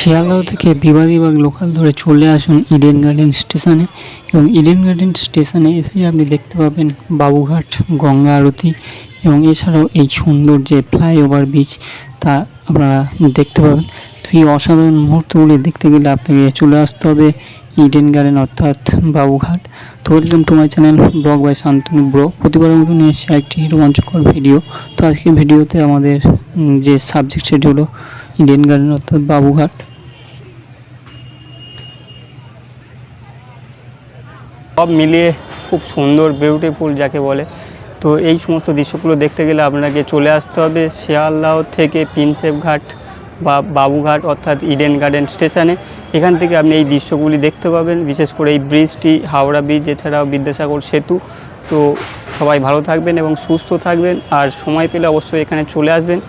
শিয়ালদহ থেকে বিবাদীবাগ লোকাল ধরে চলে আসুন ইডেন গার্ডেন স্টেশনে এবং ইডেন গার্ডেন স্টেশনে এসে আপনি দেখতে পাবেন বাবুঘাট, গঙ্গা আরতি এবং এছাড়াও এই সুন্দর যে ফ্লাইওভার ব্রিজ তা আপনারা দেখতে পাবেন। তো এই অসাধারণ মুহূর্তগুলি দেখতে গেলে আপনাকে চলে আসতে হবে ইডেন গার্ডেন অর্থাৎ বাবুঘাট। তো welcome to my channel blog by Shantanu bro. প্রতিবারের মতো নিয়ে এসেছি একটি রোমাঞ্চকর ভিডিও। তো আজকের ভিডিওতে আমাদের যে সাবজেক্ট সেটি হলো ইডেন গার্ডেন অর্থাৎ বাবুঘাট। সব মিলিয়ে খুব সুন্দর, বিউটিফুল যাকে বলে। তো এই সমস্ত দৃশ্যগুলো দেখতে গেলে আপনাকে চলে আসতে হবে শিয়ালদহ থেকে প্রিন্সেপ ঘাট বা বাবুঘাট অর্থাৎ ইডেন গার্ডেন স্টেশনে। এখান থেকে আপনি এই দৃশ্যগুলি দেখতে পাবেন, বিশেষ করে এই ব্রিজটি, হাওড়া ব্রিজ, এছাড়াও বিদ্যাসাগর সেতু। তো সবাই ভালো থাকবেন এবং সুস্থ থাকবেন, আর সময় পেলে অবশ্যই এখানে চলে আসবেন।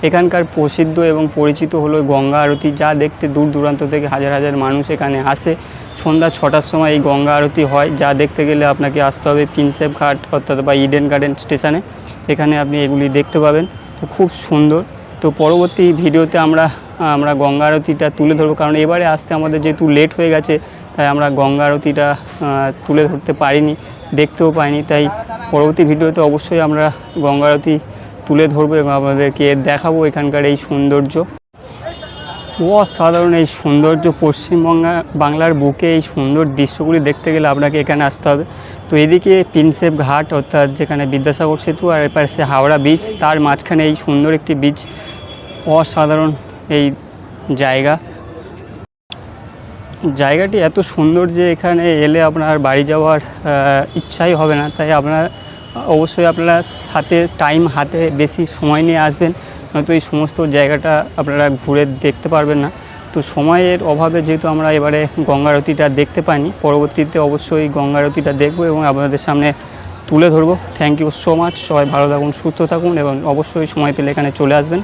এখানকার প্রসিদ্ধ এবং পরিচিত হলো গঙ্গা আরতি, যা দেখতে দূর দূরান্ত থেকে হাজার হাজার মানুষ এখানে আসে। সন্ধ্যা 6টার সময় এই গঙ্গা আরতি হয়, যা দেখতে গেলে আপনাকে আসতে হবে প্রিন্সেপ ঘাট অর্থাৎ বা ইডেন গার্ডেন স্টেশনে। এখানে আপনি এগুলি দেখতে পাবেন। তো খুব সুন্দর। তো পরবর্তী ভিডিওতে আমরা গঙ্গা আরতিটা তুলে ধরবো, কারণ এবারে আসতে আমাদের যেহেতু লেট হয়ে গেছে, তাই আমরা গঙ্গা আরতিটা তুলে ধরতে পারিনি, দেখতেও পাইনি। তাই পরবর্তী ভিডিওতে অবশ্যই আমরা গঙ্গা আরতি তুলে ধরবো এবং আপনাদেরকে এখানকার এই সৌন্দর্য। অসাধারণ এই সৌন্দর্য, বাংলার বুকে এই সুন্দর দৃশ্যগুলি দেখতে গেলে আপনাকে এখানে আসতে হবে। তো এদিকে প্রিন্সেপ ঘাট অর্থাৎ যেখানে বিদ্যাসাগর সেতু, আর এপাশে হাওড়া ব্রিজ, তার মাঝখানে এই সুন্দর একটি ব্রিজ। অসাধারণ এই জায়গাটি এত সুন্দর যে এখানে এলে আপনার বাড়ি যাওয়ার ইচ্ছাই হবে না। তাই অবশ্যই আপনারা হাতে বেশি সময় নিয়ে আসবেন, নয়তো এই সমস্ত জায়গাটা আপনারা ঘুরে দেখতে পারবেন না। তো সময়ের অভাবে যেহেতু আমরা এবারে গঙ্গা আরতিটা দেখতে পাইনি, পরবর্তীতে অবশ্যই গঙ্গা আরতিটা দেখবো এবং আপনাদের সামনে তুলে ধরবো। Thank you so much. সবাই ভালো থাকুন, সুস্থ থাকুন এবং অবশ্যই সময় পেলে এখানে চলে আসবেন।